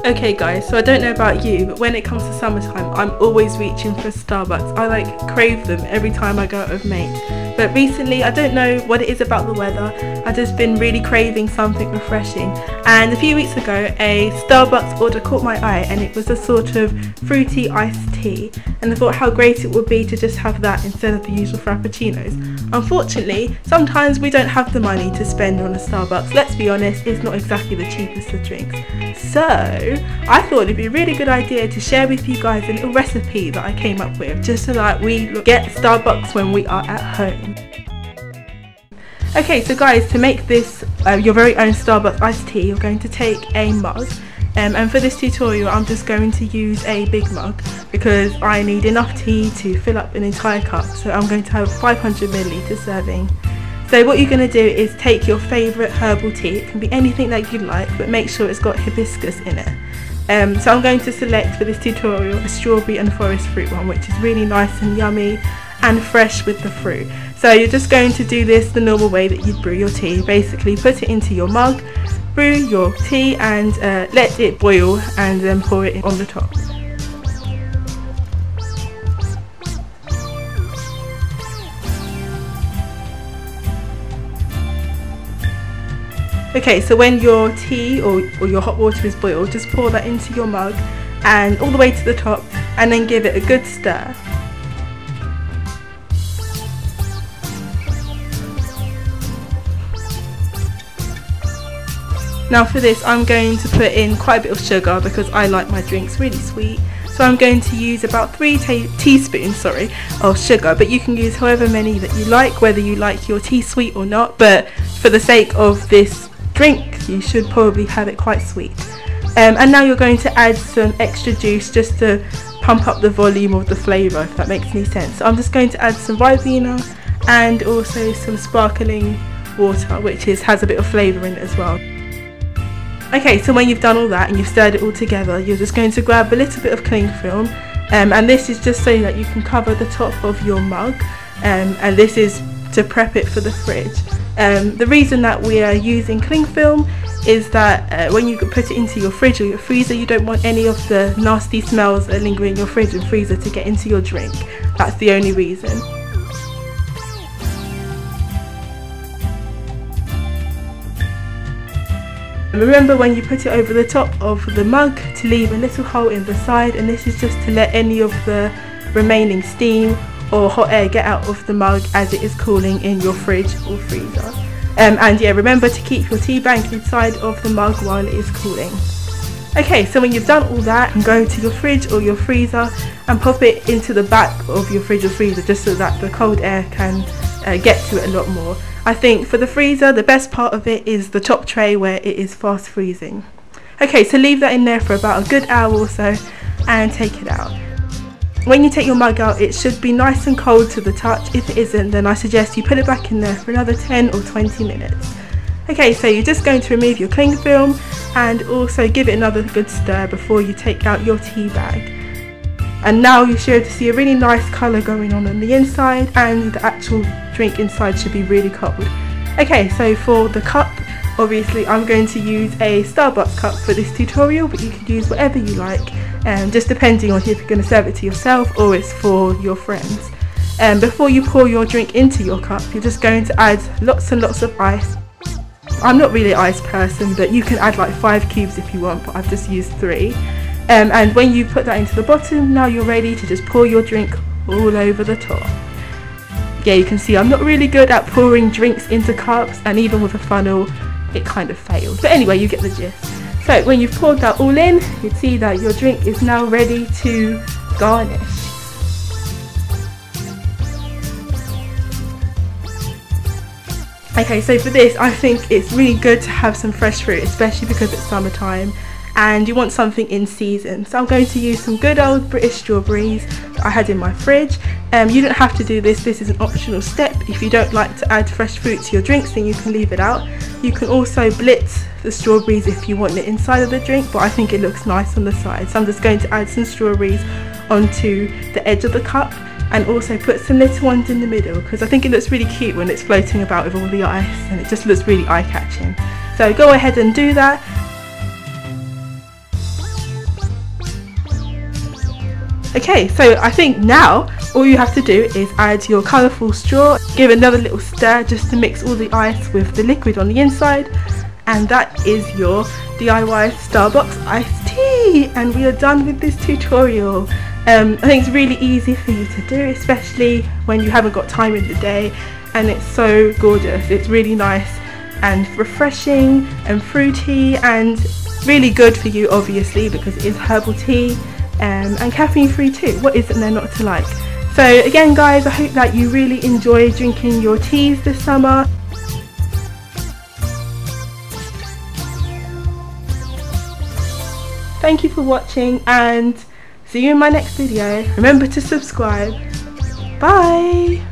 Okay guys, so I don't know about you, but when it comes to summertime, I'm always reaching for Starbucks. I like crave them every time I go out with mates. But recently, I don't know what it is about the weather, I've just been really craving something refreshing. And a few weeks ago, a Starbucks order caught my eye, and it was a sort of fruity iced tea. And I thought how great it would be to just have that instead of the usual frappuccinos. Unfortunately, sometimes we don't have the money to spend on a Starbucks. Let's be honest, it's not exactly the cheapest of drinks. So I thought it'd be a really good idea to share with you guys a little recipe that I came up with, just so that we get Starbucks when we are at home. Okay, so guys, to make this your very own Starbucks iced tea, you're going to take a mug. And for this tutorial, I'm just going to use a big mug because I need enough tea to fill up an entire cup. So I'm going to have 500ml serving. So what you're going to do is take your favourite herbal tea. It can be anything that you like, but make sure it's got hibiscus in it. So I'm going to select for this tutorial a strawberry and forest fruit one, which is really nice and yummy and fresh with the fruit. So you're just going to do this the normal way that you'd brew your tea. Basically put it into your mug, brew your tea and let it boil, and then pour it on the top. Okay, so when your tea or your hot water is boiled, just pour that into your mug and all the way to the top, and then give it a good stir. Now for this, I'm going to put in quite a bit of sugar because I like my drinks really sweet. So I'm going to use about 3 teaspoons of sugar, but you can use however many that you like, whether you like your tea sweet or not. But for the sake of this drink, you should probably have it quite sweet. And now you're going to add some extra juice just to pump up the volume of the flavour, if that makes any sense. So I'm just going to add some Ribena and also some sparkling water, which has a bit of flavour in it as well. Okay, so when you've done all that and you've stirred it all together, you're just going to grab a little bit of cling film, and this is just so that you can cover the top of your mug, and this is to prep it for the fridge. The reason that we are using cling film is that when you put it into your fridge or your freezer, you don't want any of the nasty smells that linger in your fridge and freezer to get into your drink. That's the only reason. Remember, when you put it over the top of the mug, to leave a little hole in the side, and this is just to let any of the remaining steam or hot air get out of the mug as it is cooling in your fridge or freezer. And yeah, remember to keep your tea bag inside of the mug while it is cooling. Okay, so when you've done all that, and go to your fridge or your freezer and pop it into the back of your fridge or freezer, just so that the cold air can get to it a lot more. I think for the freezer, the best part of it is the top tray where it is fast freezing. Okay, so leave that in there for about a good hour or so and take it out. When you take your mug out, it should be nice and cold to the touch. If it isn't, then I suggest you put it back in there for another 10 or 20 minutes. Okay, so you're just going to remove your cling film and also give it another good stir before you take out your tea bag. And now you should be able to see a really nice colour going on the inside, and the actual drink inside should be really cold. Okay, so for the cup, obviously I'm going to use a Starbucks cup for this tutorial, but you can use whatever you like, just depending on if you're going to serve it to yourself or it's for your friends. Before you pour your drink into your cup, you're just going to add lots and lots of ice. I'm not really an ice person, but you can add like 5 cubes if you want, but I've just used 3. And when you put that into the bottom, now you're ready to just pour your drink all over the top. Yeah, you can see I'm not really good at pouring drinks into cups, and even with a funnel it kind of fails. But anyway, you get the gist. So when you've poured that all in, you'd see that your drink is now ready to garnish. Okay, so for this, I think it's really good to have some fresh fruit, especially because it's summertime and you want something in season. So I'm going to use some good old British strawberries that I had in my fridge. You don't have to do this, this is an optional step. If you don't like to add fresh fruit to your drinks, then you can leave it out. You can also blitz the strawberries if you want it inside of the drink, but I think it looks nice on the side. So I'm just going to add some strawberries onto the edge of the cup, and also put some little ones in the middle, because I think it looks really cute when it's floating about with all the ice, and it just looks really eye-catching. So go ahead and do that. Okay, so I think now all you have to do is add your colourful straw, give another little stir just to mix all the ice with the liquid on the inside, and that is your DIY Starbucks iced tea, and we are done with this tutorial. I think it's really easy for you to do, especially when you haven't got time in the day, and it's so gorgeous. It's really nice and refreshing and fruity and really good for you, obviously, because it is herbal tea and caffeine free too. What isn't there not to like? So again guys, I hope that you really enjoy drinking your teas this summer. Thank you for watching and see you in my next video. Remember to subscribe. Bye!